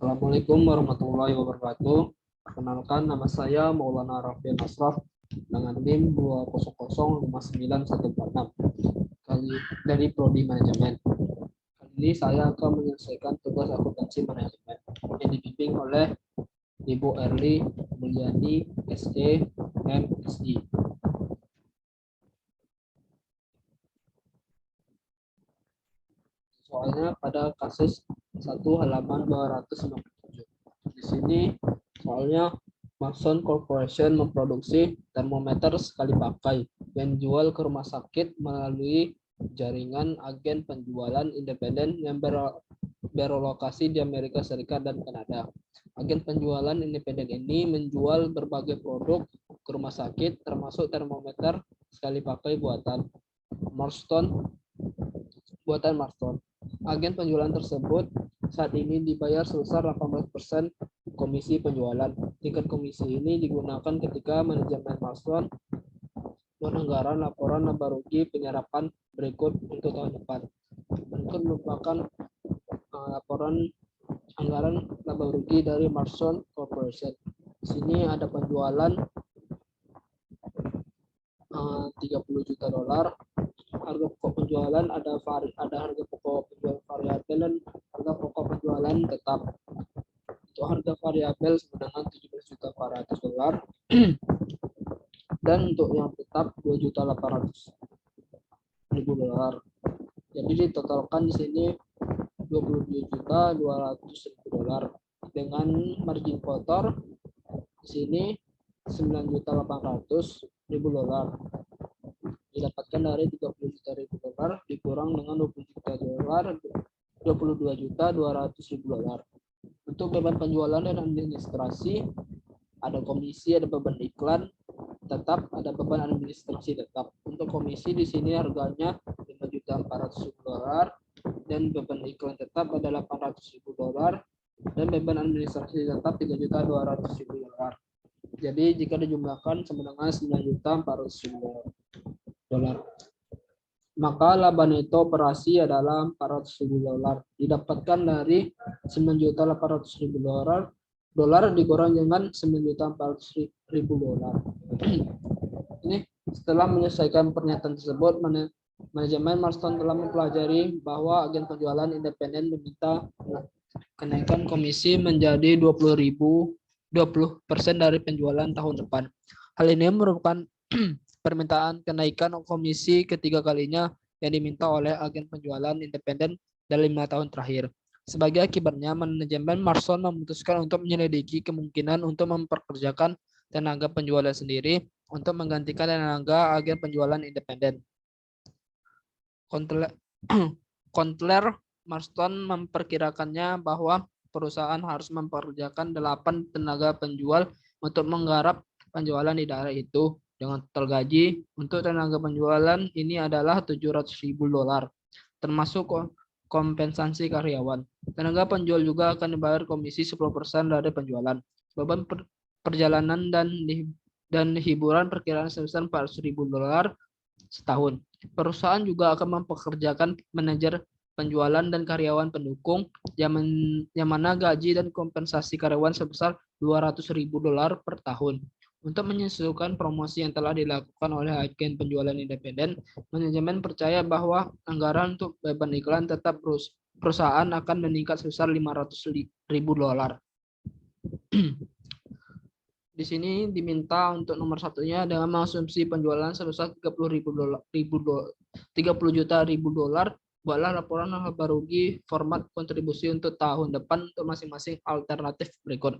Assalamualaikum warahmatullahi wabarakatuh. Perkenalkan, nama saya Maulana Raffian Ashraf dengan NIM 2005946 dari Prodi Manajemen. Kali ini saya akan menyelesaikan tugas akuntansi manajemen yang dibimbing oleh Ibu Erli Mulyani SE MSI. Soalnya pada kasus 1 halaman 297. Di sini soalnya Maxon Corporation memproduksi termometer sekali pakai yang dijual ke rumah sakit melalui jaringan agen penjualan independen yang berlokasi di Amerika Serikat dan Kanada. Agen penjualan independen ini menjual berbagai produk ke rumah sakit termasuk termometer sekali pakai buatan Marston. Agen penjualan tersebut saat ini dibayar sebesar 18% komisi penjualan. Tingkat komisi ini digunakan ketika manajemen Marston menganggarkan laporan laba rugi penyerapan berikut untuk tahun depan. Berikut merupakan laporan anggaran laba rugi dari Marston Corporation. Di sini ada penjualan 30 juta dolar. Harga pokok penjualan ada harga pokok penjualan variabel dan harga pokok penjualan tetap. Untuk harga variabel sebenarnya 17.400 dolar dan untuk yang tetap 2.800.000 dolar. Jadi ditotalkan di sini 22.200.000 dolar dengan margin kotor di sini 9.800.000 dolar. Didapatkan dari 30.000 dolar dikurang dengan 22.200.000 dolar. Untuk beban penjualan dan administrasi ada komisi, ada beban iklan tetap, ada beban administrasi tetap. Untuk komisi di sini harganya 5.400.000 dolar dan beban iklan tetap ada 800.000 dolar dan beban administrasi tetap 3.200.000 dolar. Jadi jika dijumlahkan sama dengan 9.400.000 dolar. Maka laba neto operasi adalah 400.000 dolar. Didapatkan dari 9.800.000 dolar dikurang dengan 9.400.000 dolar. Ini setelah menyelesaikan pernyataan tersebut, manajemen Marston telah mempelajari bahwa agen penjualan independen meminta kenaikan komisi menjadi 20% dari penjualan tahun depan. Hal ini merupakan permintaan kenaikan komisi ketiga kalinya yang diminta oleh agen penjualan independen dalam 5 tahun terakhir. Sebagai akibatnya, manajemen Marston memutuskan untuk menyelidiki kemungkinan untuk memperkerjakan tenaga penjualan sendiri untuk menggantikan tenaga agen penjualan independen. Kontler Marston memperkirakannya bahwa perusahaan harus memperkerjakan 8 tenaga penjual untuk menggarap penjualan di daerah itu. Dengan total gaji untuk tenaga penjualan ini adalah 700.000 dolar, termasuk kompensasi karyawan. Tenaga penjual juga akan dibayar komisi 10% dari penjualan. Beban perjalanan dan hiburan perkiraan sebesar 400.000 dolar setahun. Perusahaan juga akan mempekerjakan manajer penjualan dan karyawan pendukung yang mana gaji dan kompensasi karyawan sebesar 200.000 dolar per tahun. Untuk menyesuaikan promosi yang telah dilakukan oleh agen penjualan independen, manajemen percaya bahwa anggaran untuk beban iklan tetap perusahaan akan meningkat sebesar 500.000 dolar. Di sini diminta untuk nomor satunya dengan mengasumsi penjualan sebesar 30 juta dolar. Buatlah laporan laba rugi format kontribusi untuk tahun depan untuk masing-masing alternatif berikut.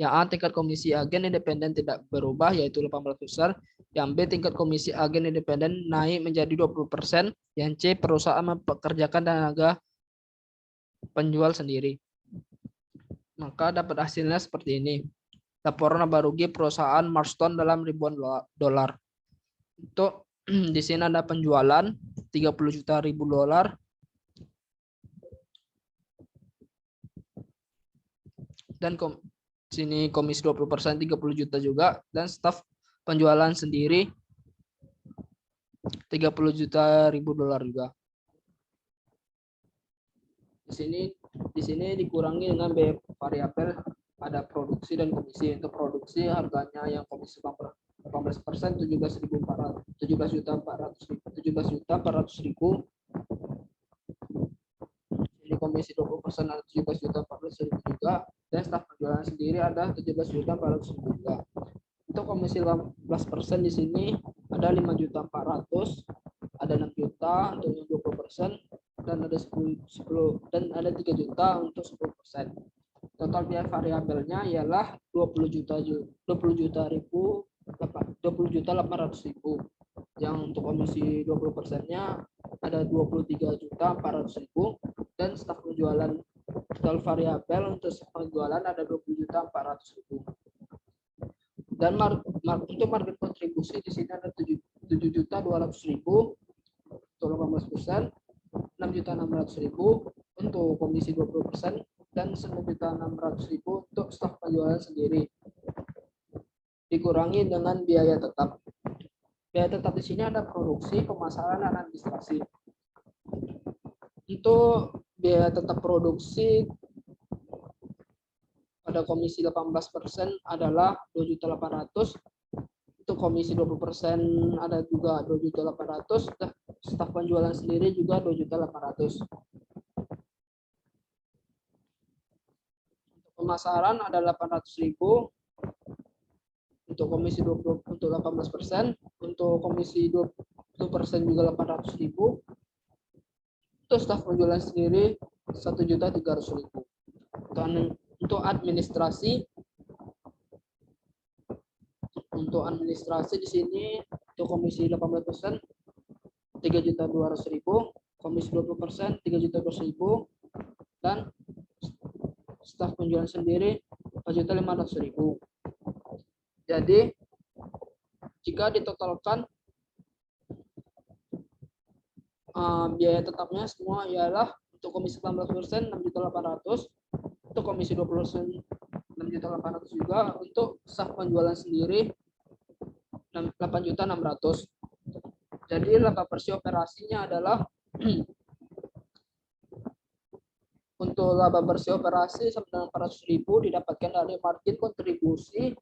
Yang A, tingkat komisi agen independen tidak berubah yaitu 18%. Yang B, tingkat komisi agen independen naik menjadi 20%. Yang C, perusahaan mempekerjakan tenaga penjual sendiri. Maka dapat hasilnya seperti ini. Laporan laba rugi perusahaan Marston dalam ribuan dolar. Untuk di sini ada penjualan 30 juta dolar. Dan sini komisi 20% 30 juta juga, dan staf penjualan sendiri 30 juta dolar juga. Di Di sini dikurangi dengan biaya variabel ada produksi dan komisi. Untuk produksi harganya yang komisi 18% 17.400.000. Ini komisi 20% ada 17.400.000 juga, dan staf penjualan sendiri ada 17.400.000 juga. Untuk komisi 18% di sini ada 5.400.000, ada 6 juta untuk yang 20%, dan ada 10 dan ada 3 juta untuk 10%. Total biaya variabelnya ialah 20.800.000. Yang untuk komisi 20%-nya ada 23.400.000, dan staf penjualan total variabel untuk staf penjualan ada 20.400.000. Dan untuk margin kontribusi di sini ada 7.200.000 untuk 18%, 6.600.000 untuk komisi 20%, dan 9.600.000 untuk staf penjualan sendiri. Dikurangi dengan biaya tetap. Biaya tetap di sini ada produksi, pemasaran, dan administrasi. Untuk biaya tetap produksi pada komisi 18% adalah 2.800.000. Untuk komisi 20% ada juga 2.800.000. Staf penjualan sendiri juga 2.800.000. Pemasaran ada 800.000 untuk komisi 20 untuk 18%, untuk komisi 20% juga 800.000. Untuk staf penjualan sendiri 1.300.000. Untuk administrasi di sini untuk komisi 18% 3.200.000, komisi 20% 3.200.000, dan staf penjualan sendiri 4.500.000. Jadi jika ditotalkan biaya tetapnya semua ialah untuk komisi 18% 6.800.000, untuk komisi 20% 6.800.000 juga, untuk staf penjualan sendiri 8.600.000. Jadi laba bersih operasinya adalah untuk laba bersih operasi 900.000 didapatkan dari margin kontribusi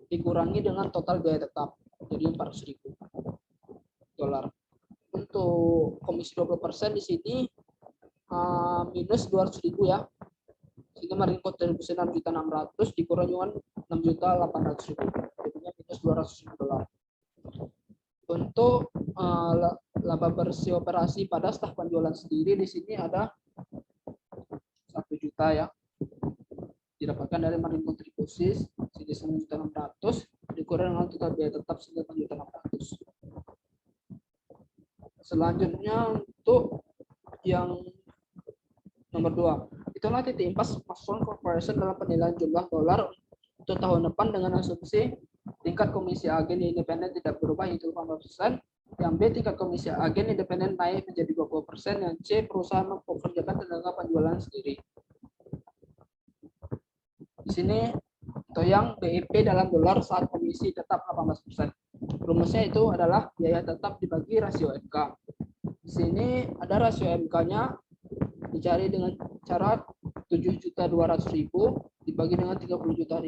dikurangi dengan total biaya tetap, jadi 400.000 dolar. Untuk komisi 20% di sini minus 200.000 ya. Sehingga margin kontribusi 6.600.000 dikurangi dengan 6.800.000. Jadinya minus 200.000 dolar. Untuk laba bersih operasi pada staf penjualan sendiri di sini ada 1 juta ya. Didapatkan dari margin kontribusi sini 9.600.000 dikurangi dengan total biaya tetap 9.600.000. Selanjutnya untuk yang nomor 2, itulah titik impas Maxon Corporation dalam penilaian jumlah dolar untuk tahun depan dengan asumsi tingkat komisi agen independen tidak berubah yaitu 18%, yang B tingkat komisi agen independen naik menjadi 20%, yang C perusahaan mempekerjakan tenaga penjualan sendiri. Di sini atau yang BIP dalam dolar saat komisi tetap 18%. Rumusnya itu adalah biaya tetap dibagi rasio MK. Di sini ada rasio MK-nya dicari dengan cara 7.200.000 dibagi dengan 30 juta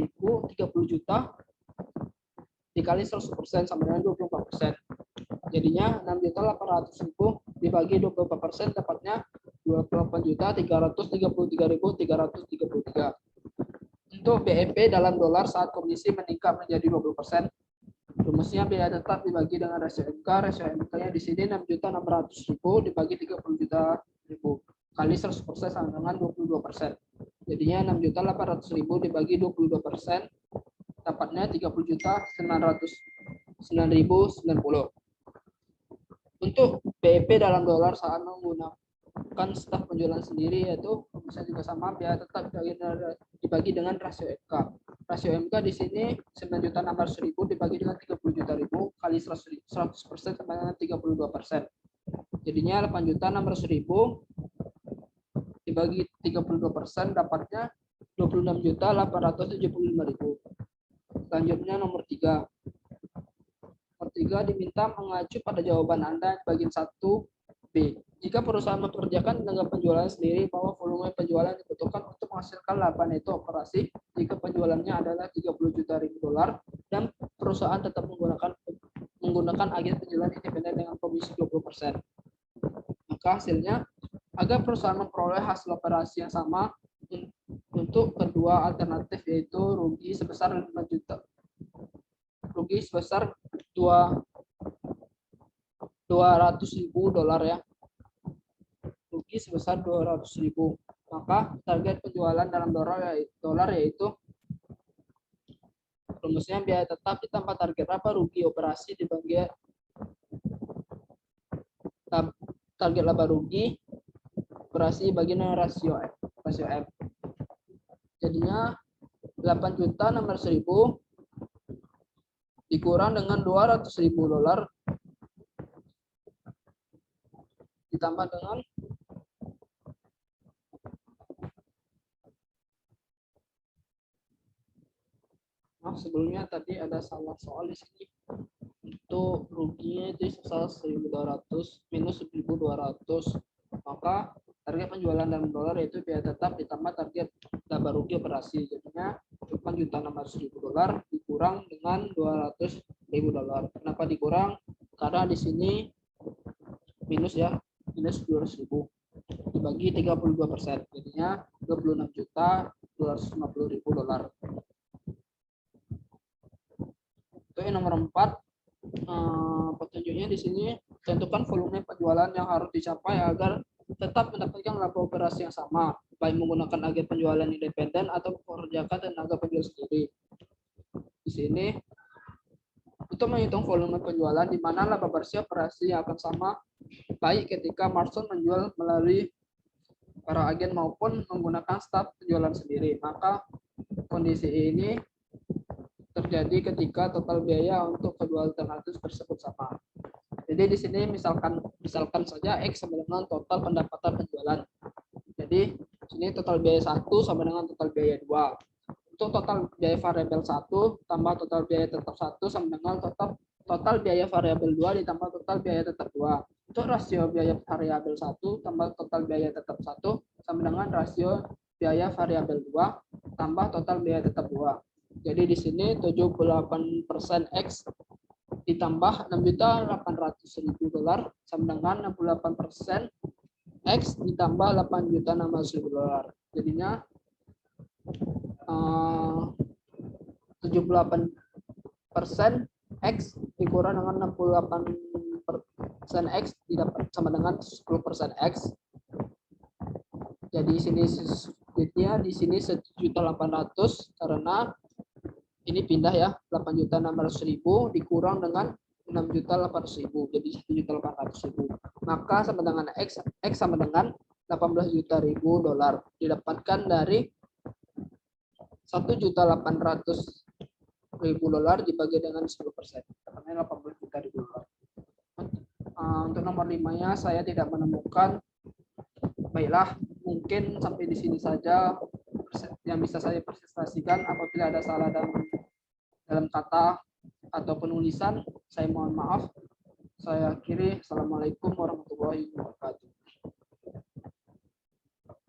dikali 100% sama dengan 24%. Jadinya 6.800.000 dibagi 24% dapatnya 28.333.333. Untuk BEP dalam dolar saat komisi meningkat menjadi 20%. Rumusnya biaya tetap dibagi dengan rasio MK. Rasio MK-nya di sini 6.600.000 dibagi 30 juta kali 100% sama dengan 22%. Jadinya 6.800.000 dibagi 22% dapatnya 30.909.090. Untuk BEP dalam dolar saat menggunakan staf penjualan sendiri yaitu bisa juga sama, biaya tetap dibagi dengan rasio MK. Rasio MK di sini 9.600.000 dibagi dengan 30 juta kali 100% sama dengan 32%. Jadinya 8.600.000 dibagi 32% dapatnya 26.875.000. Selanjutnya nomor 3. Nomor 3 diminta mengacu pada jawaban Anda bagian 1B. Jika perusahaan mempekerjakan tenaga penjualan sendiri bahwa volume penjualan dibutuhkan untuk menghasilkan laba neto operasi jika penjualannya adalah 30 juta ribu dolar dan perusahaan tetap menggunakan agen penjualan independen dengan komisi 20%. Maka hasilnya agar perusahaan memperoleh hasil operasi yang sama untuk kedua alternatif yaitu rugi sebesar 5 juta. Rugi sebesar 200.000 dolar ya. Rugi sebesar 200.000. Maka target penjualan dalam dolar yaitu rumusnya biaya tetap ditambah target laba rugi operasi dibagi target laba rugi operasi bagi rasio M. Jadinya 8.600.000 dikurang dengan 200.000 dolar ditambah dengan sebelumnya tadi ada salah soal di sini. Untuk ruginya itu sebesar 1.200 minus 1.200. Maka target penjualan dalam dolar yaitu biaya tetap ditambah target laba rugi operasi. Jadinya 8.600.000 dolar dikurang dengan 200.000 dolar. Kenapa dikurang? Karena di sini minus ya, minus 200.000 dibagi 32%. Jadinya 26.250.000 dolar. Untuk yang nomor 4, petunjuknya di sini tentukan volume penjualan yang harus dicapai agar tetap mendapatkan laba operasi yang sama, baik menggunakan agen penjualan independen atau mempekerjakan tenaga penjual sendiri. Di sini untuk menghitung volume penjualan di mana laba bersih operasi akan sama baik ketika Marson menjual melalui para agen maupun menggunakan staf penjualan sendiri. Maka kondisi ini terjadi ketika total biaya untuk kedua alternatif tersebut sama. Jadi di sini misalkan saja X sama dengan total pendapatan penjualan. Jadi sini total biaya 1 sama dengan total biaya 2. Untuk total biaya variabel 1 tambah total biaya tetap 1 sama dengan total biaya variabel 2 ditambah total biaya tetap 2. Untuk rasio biaya variabel 1 tambah total biaya tetap 1 sama dengan rasio biaya variabel 2 tambah total biaya tetap 2. Jadi di sini 78% X ditambah 6.800.000 dolar sama dengan 68% X ditambah 8.600.000 dolar. Jadinya 78% X dikurang dengan 68% X didapat sama dengan 10% X. Jadi di sini 1.800.000 karena ini pindah ya, 8.600.000 dikurang dengan 6.800.000 jadi 1.800.000. Maka sama dengan X sama dengan 18.000.000 dolar didapatkan dari 1.800.000 dolar dibagi dengan 10%. Karena 80.000 dolar. Untuk nomor 5-nya saya tidak menemukan. Baiklah, mungkin sampai di sini saja yang bisa saya presentasikan. Apabila ada salah dalam kata atau penulisan, saya mohon maaf. Saya akhiri. Assalamualaikum warahmatullahi wabarakatuh.